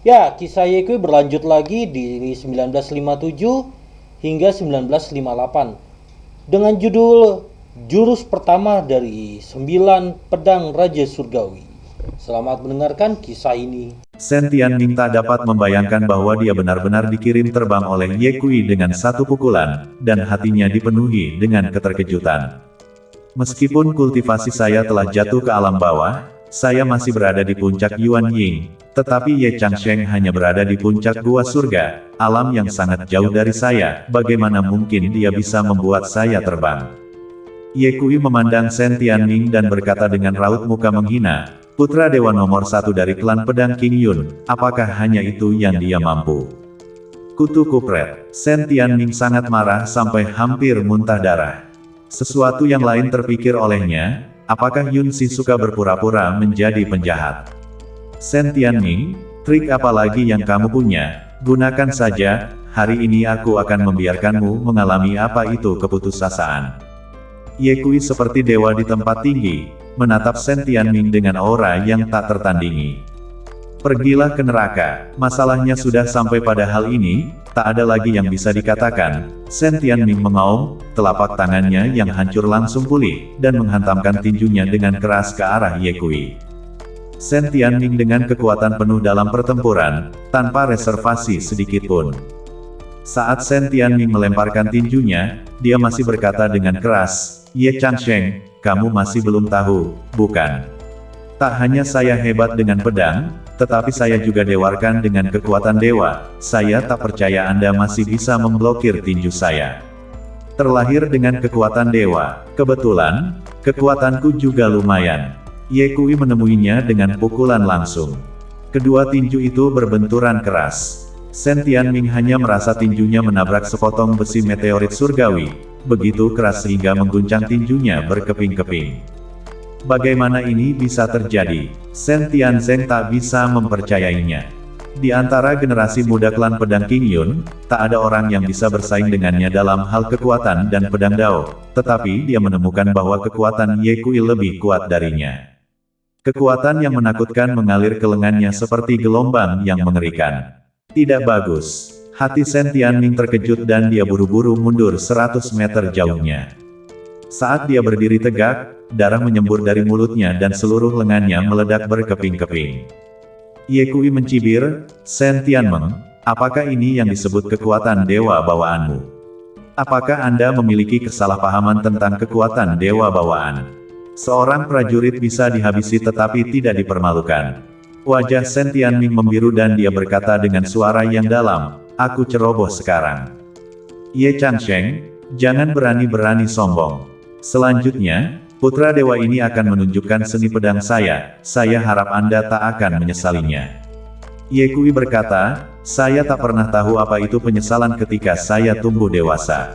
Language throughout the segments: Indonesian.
Ya, kisah Yekui berlanjut lagi di 1957 hingga 1958 dengan judul Jurus Pertama dari 9 Pedang Raja Surgawi. Selamat mendengarkan kisah ini. Shen Tianming tak dapat membayangkan bahwa dia benar-benar dikirim terbang oleh Ye Kui dengan satu pukulan, dan hatinya dipenuhi dengan keterkejutan. Meskipun kultivasi saya telah jatuh ke alam bawah, saya masih berada di puncak Yuan Ying, tetapi Ye Changsheng hanya berada di puncak gua surga, alam yang sangat jauh dari saya, bagaimana mungkin dia bisa membuat saya terbang? Ye Kui memandang Shen Tianming dan berkata dengan raut muka menghina, putra dewa nomor satu dari klan pedang King Yun, apakah hanya itu yang dia mampu? Kutu kupret. Shen Tianming sangat marah sampai hampir muntah darah. Sesuatu yang lain terpikir olehnya, apakah Yun Si suka berpura-pura menjadi penjahat? Shen Tianming, trik apa lagi yang kamu punya? Gunakan saja, hari ini aku akan membiarkanmu mengalami apa itu keputusasaan. Ye Kui seperti dewa di tempat tinggi, menatap Shen Tianming dengan aura yang tak tertandingi. Pergilah ke neraka, masalahnya sudah sampai pada hal ini, tak ada lagi yang bisa dikatakan. Shen Tianming mengaum, telapak tangannya yang hancur langsung pulih, dan menghantamkan tinjunya dengan keras ke arah Ye Kui. Shen Tianming dengan kekuatan penuh dalam pertempuran, tanpa reservasi sedikitpun. Saat Shen Tianming melemparkan tinjunya, dia masih berkata dengan keras, Ye Changsheng, kamu masih belum tahu, bukan? Tak hanya saya hebat dengan pedang, tetapi saya juga dewarkan dengan kekuatan dewa. Saya tak percaya Anda masih bisa memblokir tinju saya. Terlahir dengan kekuatan dewa, kebetulan, kekuatanku juga lumayan. Ye Kui menemuinya dengan pukulan langsung. Kedua tinju itu berbenturan keras. Shen Tianming hanya merasa tinjunya menabrak sepotong besi meteorit surgawi, begitu keras sehingga mengguncang tinjunya berkeping-keping. Bagaimana ini bisa terjadi? Shen Tianzeng tak bisa mempercayainya. Di antara generasi muda klan pedang King Yun, tak ada orang yang bisa bersaing dengannya dalam hal kekuatan dan pedang Dao, tetapi dia menemukan bahwa kekuatan Ye Kui lebih kuat darinya. Kekuatan yang menakutkan mengalir ke lengannya seperti gelombang yang mengerikan. Tidak bagus. Hati Shen Tianming terkejut dan dia buru-buru mundur 100 meter jauhnya. Saat dia berdiri tegak, darah menyembur dari mulutnya dan seluruh lengannya meledak berkeping-keping. Ye Kui mencibir, Shen Tianmeng, apakah ini yang disebut kekuatan dewa bawaanmu? Apakah Anda memiliki kesalahpahaman tentang kekuatan dewa bawaan? Seorang prajurit bisa dihabisi tetapi tidak dipermalukan. Wajah Shen Tianming membiru dan dia berkata dengan suara yang dalam, aku ceroboh sekarang. Ye Changsheng, jangan berani-berani sombong. Selanjutnya, putra dewa ini akan menunjukkan seni pedang saya harap Anda tak akan menyesalinya. Ye Kui berkata, saya tak pernah tahu apa itu penyesalan ketika saya tumbuh dewasa.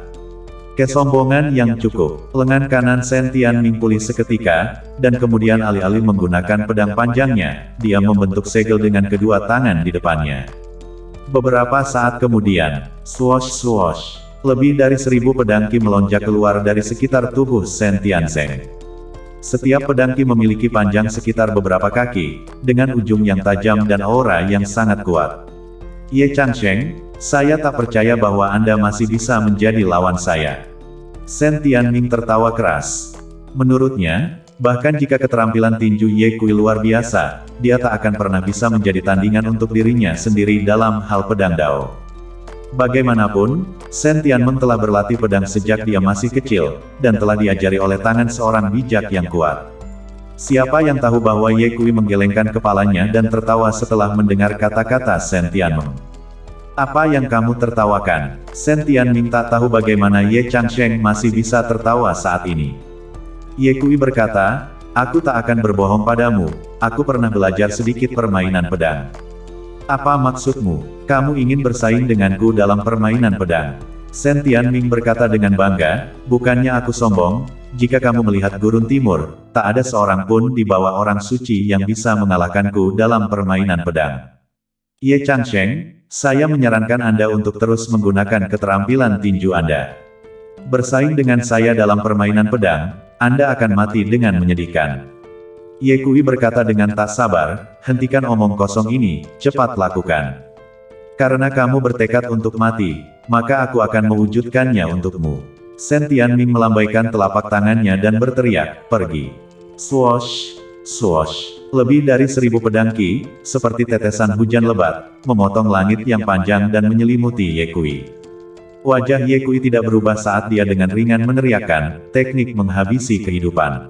Kesombongan yang cukup. Lengan kanan Shen Tianming pulih seketika, dan kemudian alih-alih menggunakan pedang panjangnya, dia membentuk segel dengan kedua tangan di depannya. Beberapa saat kemudian, swosh-swosh, lebih dari 1000 pedang Qi melonjak keluar dari sekitar tubuh Shen Tianzeng. Setiap pedang Qi memiliki panjang sekitar beberapa kaki, dengan ujung yang tajam dan aura yang sangat kuat. Ye Changsheng, saya tak percaya bahwa Anda masih bisa menjadi lawan saya. Shen Tianming tertawa keras. Menurutnya, bahkan jika keterampilan tinju Ye Kui luar biasa, dia tak akan pernah bisa menjadi tandingan untuk dirinya sendiri dalam hal pedang Dao. Bagaimanapun, Shen Tianmeng telah berlatih pedang sejak dia masih kecil, dan telah diajari oleh tangan seorang bijak yang kuat. Siapa yang tahu bahwa Ye Kui menggelengkan kepalanya dan tertawa setelah mendengar kata-kata Shen Tianmeng. Apa yang kamu tertawakan? Shen Tianming tak tahu bagaimana Ye Changsheng masih bisa tertawa saat ini. Ye Kui berkata, aku tak akan berbohong padamu, aku pernah belajar sedikit permainan pedang. Apa maksudmu? Kamu ingin bersaing denganku dalam permainan pedang? Shen Tianming berkata dengan bangga, bukannya aku sombong, jika kamu melihat gurun timur, tak ada seorang pun di bawah orang suci yang bisa mengalahkanku dalam permainan pedang. Ye Changsheng, saya menyarankan Anda untuk terus menggunakan keterampilan tinju Anda. Bersaing dengan saya dalam permainan pedang, Anda akan mati dengan menyedihkan. Ye Kui berkata dengan tak sabar, hentikan omong kosong ini, cepat lakukan. Karena kamu bertekad untuk mati, maka aku akan mewujudkannya untukmu. Shen Tianming melambaikan telapak tangannya dan berteriak, pergi. Swoosh, swoosh. Lebih dari 1000 pedang Qi, seperti tetesan hujan lebat, memotong langit yang panjang dan menyelimuti Ye Kui. Wajah Ye Kui tidak berubah saat dia dengan ringan meneriakkan, teknik menghabisi kehidupan.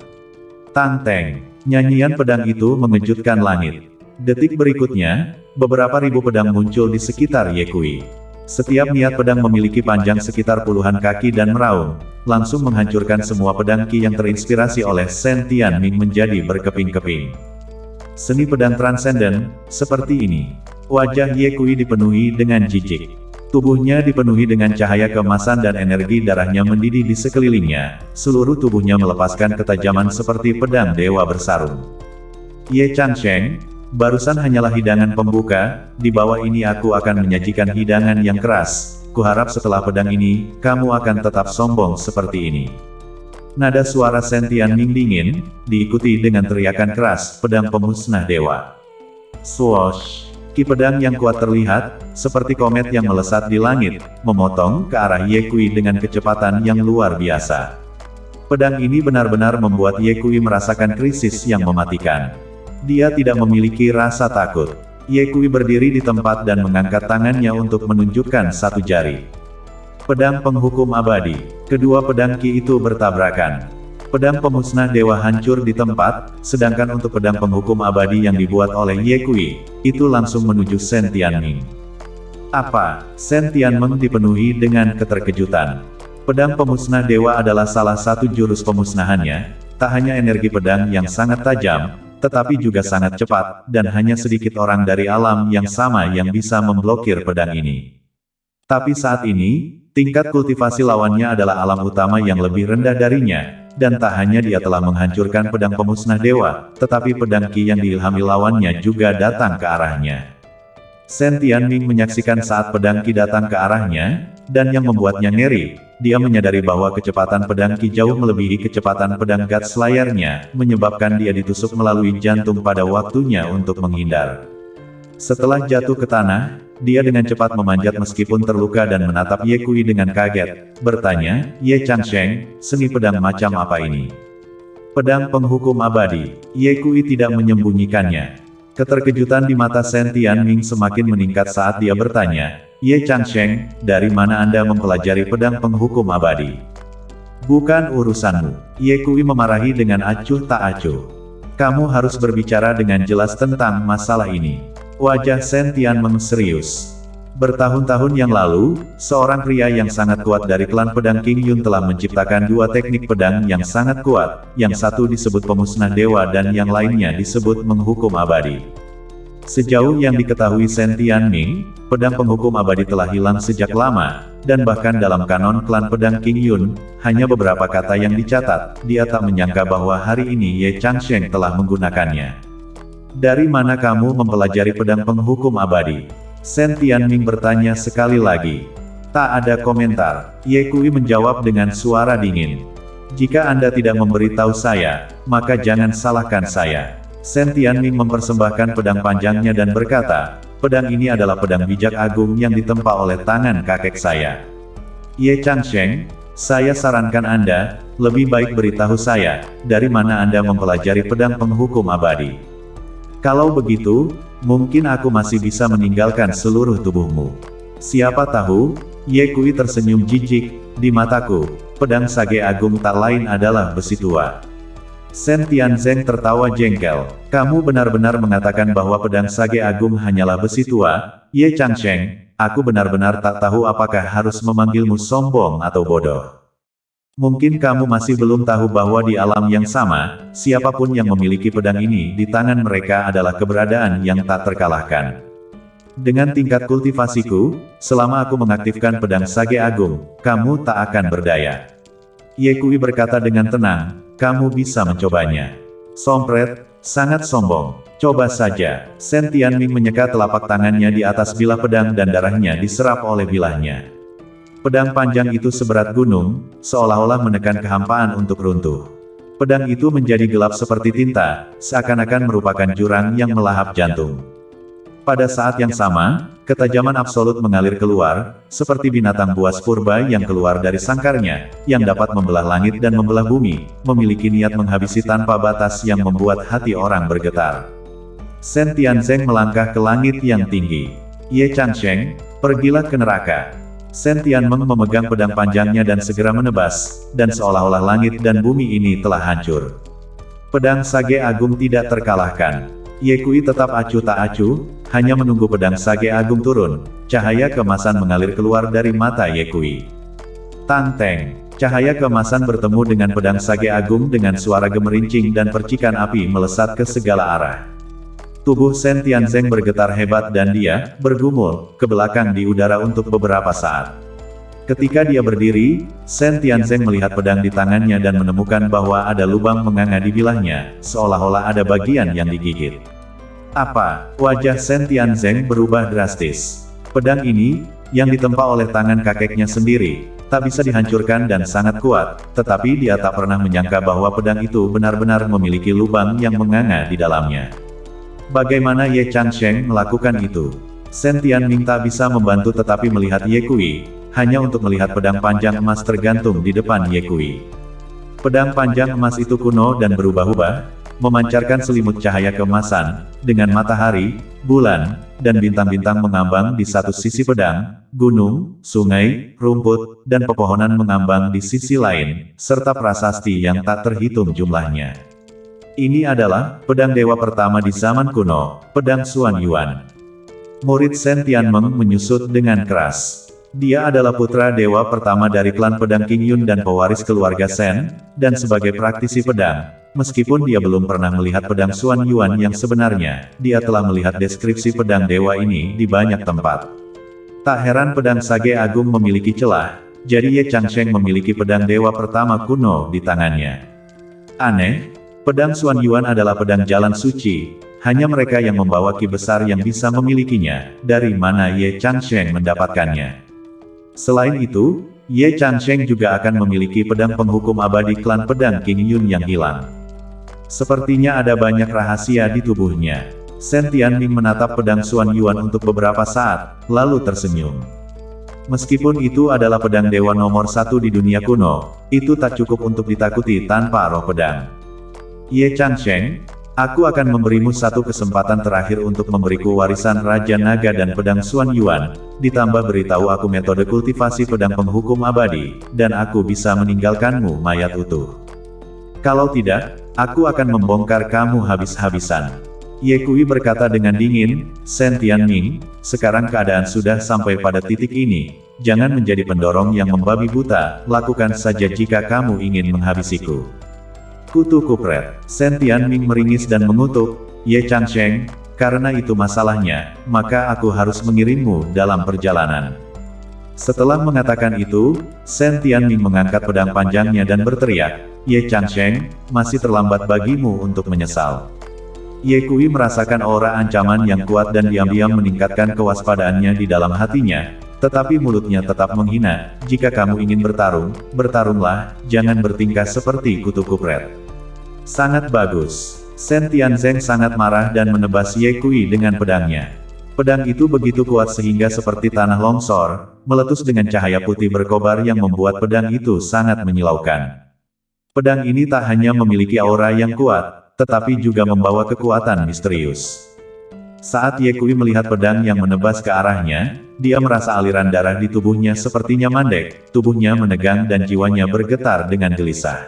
Tang Teng. Nyanyian pedang itu mengejutkan langit. Detik berikutnya, beberapa ribu pedang muncul di sekitar Ye Kui. Setiap niat pedang memiliki panjang sekitar puluhan kaki dan meraung, langsung menghancurkan semua pedang Qi yang terinspirasi oleh Shen Tianming menjadi berkeping-keping. Seni pedang transenden, seperti ini. Wajah Ye Kui dipenuhi dengan jijik. Tubuhnya dipenuhi dengan cahaya keemasan dan energi darahnya mendidih di sekelilingnya, seluruh tubuhnya melepaskan ketajaman seperti pedang dewa bersarung. Ye Changsheng, barusan hanyalah hidangan pembuka, di bawah ini aku akan menyajikan hidangan yang keras, kuharap setelah pedang ini, kamu akan tetap sombong seperti ini. Nada suara Shen Tianming dingin, diikuti dengan teriakan keras, pedang pemusnah dewa. Swoosh! Ki pedang yang kuat terlihat, seperti komet yang melesat di langit, memotong ke arah Ye Kui dengan kecepatan yang luar biasa. Pedang ini benar-benar membuat Ye Kui merasakan krisis yang mematikan. Dia tidak memiliki rasa takut. Ye Kui berdiri di tempat dan mengangkat tangannya untuk menunjukkan satu jari. Pedang penghukum abadi. Kedua pedang Qi itu bertabrakan. Pedang pemusnah dewa hancur di tempat, sedangkan untuk pedang penghukum abadi yang dibuat oleh Ye Kui, itu langsung menuju Shen Tianming. Apa? Shen Tianming dipenuhi dengan keterkejutan. Pedang pemusnah dewa adalah salah satu jurus pemusnahannya, tak hanya energi pedang yang sangat tajam, tetapi juga sangat cepat, dan hanya sedikit orang dari alam yang sama yang bisa memblokir pedang ini. Tapi saat ini, tingkat kultivasi lawannya adalah alam utama yang lebih rendah darinya, dan tak hanya dia telah menghancurkan pedang pemusnah dewa, tetapi pedang Qi yang diilhami lawannya juga datang ke arahnya. Shen Tianming menyaksikan saat pedang Qi datang ke arahnya, dan yang membuatnya ngeri, dia menyadari bahwa kecepatan pedang Qi jauh melebihi kecepatan pedang God Slayer-nya, menyebabkan dia ditusuk melalui jantung pada waktunya untuk menghindar. Setelah jatuh ke tanah, dia dengan cepat memanjat meskipun terluka dan menatap Ye Kui dengan kaget, bertanya, Ye Changsheng, seni pedang macam apa ini? Pedang penghukum abadi. Ye Kui tidak menyembunyikannya. Keterkejutan di mata Shen Tianming semakin meningkat saat dia bertanya, Ye Changsheng, dari mana Anda mempelajari pedang penghukum abadi? Bukan urusanmu. Ye Kui memarahi dengan acuh tak acuh. Kamu harus berbicara dengan jelas tentang masalah ini. Wajah Shen Tianming serius. Bertahun-tahun yang lalu, seorang pria yang sangat kuat dari klan pedang King Yun telah menciptakan dua teknik pedang yang sangat kuat, yang satu disebut pemusnah dewa dan yang lainnya disebut menghukum abadi. Sejauh yang diketahui Shen Tianming, pedang penghukum abadi telah hilang sejak lama, dan bahkan dalam kanon klan pedang King Yun, hanya beberapa kata yang dicatat, dia tak menyangka bahwa hari ini Ye Changsheng telah menggunakannya. Dari mana kamu mempelajari pedang penghukum abadi? Shen Tianming bertanya sekali lagi. Tak ada komentar. Ye Kui menjawab dengan suara dingin. Jika Anda tidak memberitahu saya, maka jangan salahkan saya. Shen Tianming mempersembahkan pedang panjangnya dan berkata, pedang ini adalah pedang bijak agung yang ditempa oleh tangan kakek saya. Ye Changsheng, saya sarankan Anda, lebih baik beritahu saya, dari mana Anda mempelajari pedang penghukum abadi. Kalau begitu, mungkin aku masih bisa meninggalkan seluruh tubuhmu. Siapa tahu, Ye Kui tersenyum jijik, di mataku, pedang sage agung tak lain adalah besi tua. Shen Tianzeng tertawa jengkel, kamu benar-benar mengatakan bahwa pedang sage agung hanyalah besi tua? Ye Changsheng, aku benar-benar tak tahu apakah harus memanggilmu sombong atau bodoh. Mungkin kamu masih belum tahu bahwa di alam yang sama, siapapun yang memiliki pedang ini di tangan mereka adalah keberadaan yang tak terkalahkan. Dengan tingkat kultivasiku, selama aku mengaktifkan pedang sage agung, kamu tak akan berdaya. Ye Kui berkata dengan tenang, kamu bisa mencobanya. Sompret, sangat sombong. Coba saja. Shen Tianming menyeka telapak tangannya di atas bilah pedang dan darahnya diserap oleh bilahnya. Pedang panjang itu seberat gunung, seolah-olah menekan kehampaan untuk runtuh. Pedang itu menjadi gelap seperti tinta, seakan-akan merupakan jurang yang melahap jantung. Pada saat yang sama, ketajaman absolut mengalir keluar, seperti binatang buas purba yang keluar dari sangkarnya, yang dapat membelah langit dan membelah bumi, memiliki niat menghabisi tanpa batas yang membuat hati orang bergetar. Shen Tianzeng melangkah ke langit yang tinggi. Ye Changsheng, pergilah ke neraka. Shen Tianmeng memegang pedang panjangnya dan segera menebas, dan seolah-olah langit dan bumi ini telah hancur. Pedang Sage Agung tidak terkalahkan. Ye Kui tetap acuh tak acuh, hanya menunggu pedang Sage Agung turun. Cahaya keemasan mengalir keluar dari mata Ye Kui. Tang Teng, cahaya keemasan bertemu dengan pedang Sage Agung dengan suara gemerincing dan percikan api melesat ke segala arah. Tubuh Shen Tianzeng bergetar hebat dan dia bergumul ke belakang di udara untuk beberapa saat. Ketika dia berdiri, Shen Tianzeng melihat pedang di tangannya dan menemukan bahwa ada lubang menganga di bilahnya, seolah-olah ada bagian yang digigit. Apa? Wajah Shen Tianzeng berubah drastis. Pedang ini, yang ditempa oleh tangan kakeknya sendiri, tak bisa dihancurkan dan sangat kuat, tetapi dia tak pernah menyangka bahwa pedang itu benar-benar memiliki lubang yang menganga di dalamnya. Bagaimana Ye Changsheng melakukan itu? Shen Tianming tak bisa membantu tetapi melihat Ye Kui, hanya untuk melihat pedang panjang emas tergantung di depan Ye Kui. Pedang panjang emas itu kuno dan berubah-ubah, memancarkan selimut cahaya keemasan, dengan matahari, bulan, dan bintang-bintang mengambang di satu sisi pedang, gunung, sungai, rumput, dan pepohonan mengambang di sisi lain, serta prasasti yang tak terhitung jumlahnya. Ini adalah pedang dewa pertama di zaman kuno, pedang Xuan Yuan. Murid Shen Tianmeng menyusut dengan keras. Dia adalah putra dewa pertama dari klan pedang King Yun dan pewaris keluarga Shen, dan sebagai praktisi pedang, meskipun dia belum pernah melihat pedang Xuan Yuan yang sebenarnya, dia telah melihat deskripsi pedang dewa ini di banyak tempat. Tak heran pedang Sage Agung memiliki celah, jadi Ye Changsheng memiliki pedang dewa pertama kuno di tangannya. Aneh, pedang Xuan Yuan adalah pedang jalan suci, hanya mereka yang membawa ki besar yang bisa memilikinya. Dari mana Ye Changsheng mendapatkannya? Selain itu, Ye Changsheng juga akan memiliki pedang penghukum abadi klan pedang King Yun yang hilang. Sepertinya ada banyak rahasia di tubuhnya. Shen Tianming menatap pedang Xuan Yuan untuk beberapa saat, lalu tersenyum. Meskipun itu adalah pedang dewa nomor 1 di dunia kuno, itu tak cukup untuk ditakuti tanpa roh pedang. Ye Changsheng, aku akan memberimu satu kesempatan terakhir untuk memberiku warisan Raja Naga dan pedang Xuan Yuan, ditambah beritahu aku metode kultivasi pedang penghukum abadi, dan aku bisa meninggalkanmu mayat utuh. Kalau tidak, aku akan membongkar kamu habis-habisan. Ye Kui berkata dengan dingin, Shen Tianming, sekarang keadaan sudah sampai pada titik ini, jangan menjadi pendorong yang membabi buta, lakukan saja jika kamu ingin menghabisiku. Kutu kupret. Shen Tianming meringis dan mengutuk, Ye Changsheng, karena itu masalahnya, maka aku harus mengirimmu dalam perjalanan. Setelah mengatakan itu, Shen Tianming mengangkat pedang panjangnya dan berteriak, Ye Changsheng, masih terlambat bagimu untuk menyesal. Ye Kui merasakan aura ancaman yang kuat dan diam-diam meningkatkan kewaspadaannya di dalam hatinya, tetapi mulutnya tetap menghina, jika kamu ingin bertarung, bertarunglah, jangan bertingkah seperti kutu kupret. Sangat bagus. Shen Tianzeng sangat marah dan menebas Ye Kui dengan pedangnya. Pedang itu begitu kuat sehingga seperti tanah longsor, meletus dengan cahaya putih berkobar yang membuat pedang itu sangat menyilaukan. Pedang ini tak hanya memiliki aura yang kuat, tetapi juga membawa kekuatan misterius. Saat Ye Kui melihat pedang yang menebas ke arahnya, dia merasa aliran darah di tubuhnya sepertinya mandek, tubuhnya menegang dan jiwanya bergetar dengan gelisah.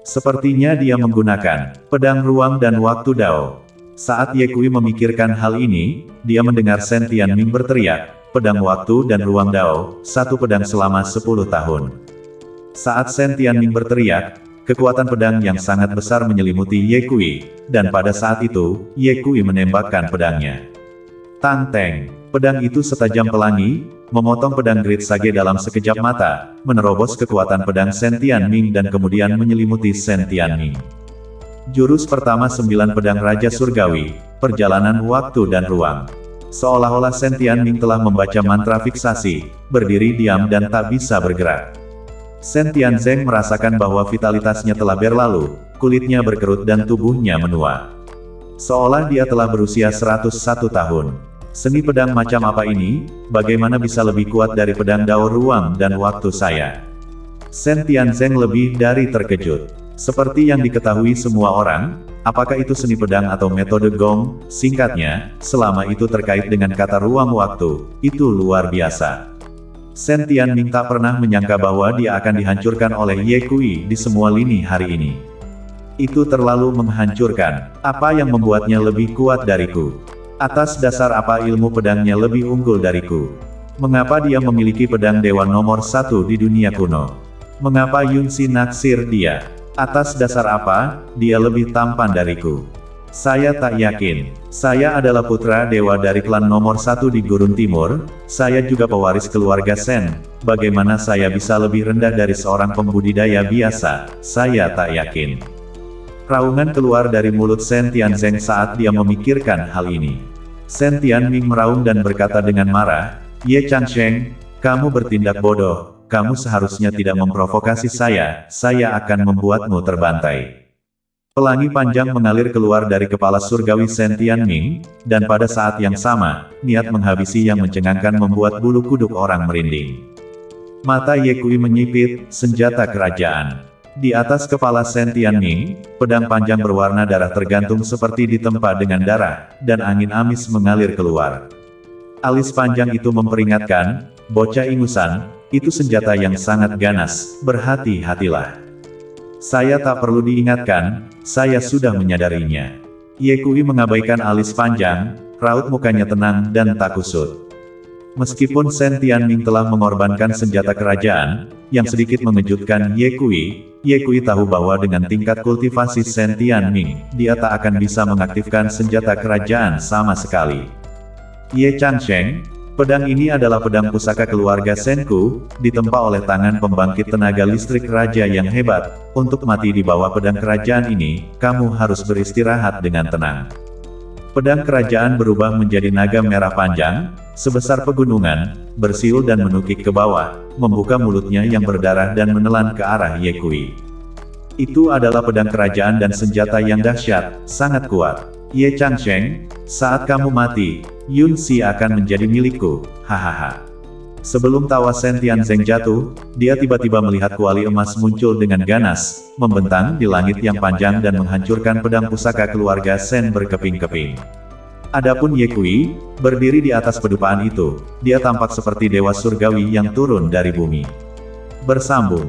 Sepertinya dia menggunakan pedang ruang dan waktu Dao. Saat Ye Kui memikirkan hal ini, dia mendengar Shen Tianming berteriak, pedang waktu dan ruang Dao, satu pedang selama 10 tahun. Saat Shen Tianming berteriak, kekuatan pedang yang sangat besar menyelimuti Ye Kui, dan pada saat itu, Ye Kui menembakkan pedangnya. Tang Teng, pedang itu setajam pelangi, memotong pedang Great Sage dalam sekejap mata, menerobos kekuatan pedang Shen Tianming dan kemudian menyelimuti Shen Tianming. Jurus pertama 9 pedang Raja Surgawi, perjalanan waktu dan ruang. Seolah-olah Shen Tianming telah membaca mantra fiksasi, berdiri diam dan tak bisa bergerak. Shen Tianzeng merasakan bahwa vitalitasnya telah berlalu, kulitnya berkerut dan tubuhnya menua. Seolah dia telah berusia 101 tahun. Seni pedang macam apa ini? Bagaimana bisa lebih kuat dari pedang Dao ruang dan waktu saya? Shen Tianzeng lebih dari terkejut. Seperti yang diketahui semua orang, apakah itu seni pedang atau metode Gong? Singkatnya, selama itu terkait dengan kata ruang waktu, itu luar biasa. Shen Tianming tak pernah menyangka bahwa dia akan dihancurkan oleh Ye Kui di semua lini hari ini. Itu terlalu menghancurkan. Apa yang membuatnya lebih kuat dariku? Atas dasar apa ilmu pedangnya lebih unggul dariku? Mengapa dia memiliki pedang dewa nomor 1 di dunia kuno? Mengapa Yunxi naksir dia? Atas dasar apa, dia lebih tampan dariku? Saya tak yakin. Saya adalah putra dewa dari klan nomor 1 di Gurun Timur, saya juga pewaris keluarga Shen. Bagaimana saya bisa lebih rendah dari seorang pembudidaya biasa? Saya tak yakin. Raungan keluar dari mulut Shen Tianzeng saat dia memikirkan hal ini. Shen Tianming meraung dan berkata dengan marah, "Ye Changsheng, kamu bertindak bodoh, kamu seharusnya tidak memprovokasi saya akan membuatmu terbantai." Pelangi panjang mengalir keluar dari kepala surgawi Shen Tianming, dan pada saat yang sama, niat menghabisi yang mencengangkan membuat bulu kuduk orang merinding. Mata Ye Kui menyipit, senjata kerajaan. Di atas kepala Shen Tianming, pedang panjang berwarna darah tergantung seperti ditempa dengan darah, dan angin amis mengalir keluar. Alis panjang itu memperingatkan, bocah ingusan, itu senjata yang sangat ganas, berhati-hatilah. Saya tak perlu diingatkan, saya sudah menyadarinya. Ye Kui mengabaikan alis panjang, raut mukanya tenang dan tak kusut. Meskipun Shen Tianming telah mengorbankan senjata kerajaan, yang sedikit mengejutkan Ye Kui tahu bahwa dengan tingkat kultivasi Shen Tianming, dia tak akan bisa mengaktifkan senjata kerajaan sama sekali. Ye Changsheng, pedang ini adalah pedang pusaka keluarga Shenku, ditempa oleh tangan pembangkit tenaga listrik raja yang hebat. Untuk mati di bawah pedang kerajaan ini, kamu harus beristirahat dengan tenang. Pedang kerajaan berubah menjadi naga merah panjang, sebesar pegunungan, bersiul dan menukik ke bawah, membuka mulutnya yang berdarah dan menelan ke arah Ye Kui. Itu adalah pedang kerajaan dan senjata yang dahsyat, sangat kuat. Ye Changsheng, saat kamu mati, Yunxi akan menjadi milikku, hahaha. Sebelum tawa Shen Tianzeng jatuh, dia tiba-tiba melihat kuali emas muncul dengan ganas, membentang di langit yang panjang dan menghancurkan pedang pusaka keluarga Shen berkeping-keping. Adapun Ye Kui, berdiri di atas pedupaan itu, dia tampak seperti dewa surgawi yang turun dari bumi. Bersambung.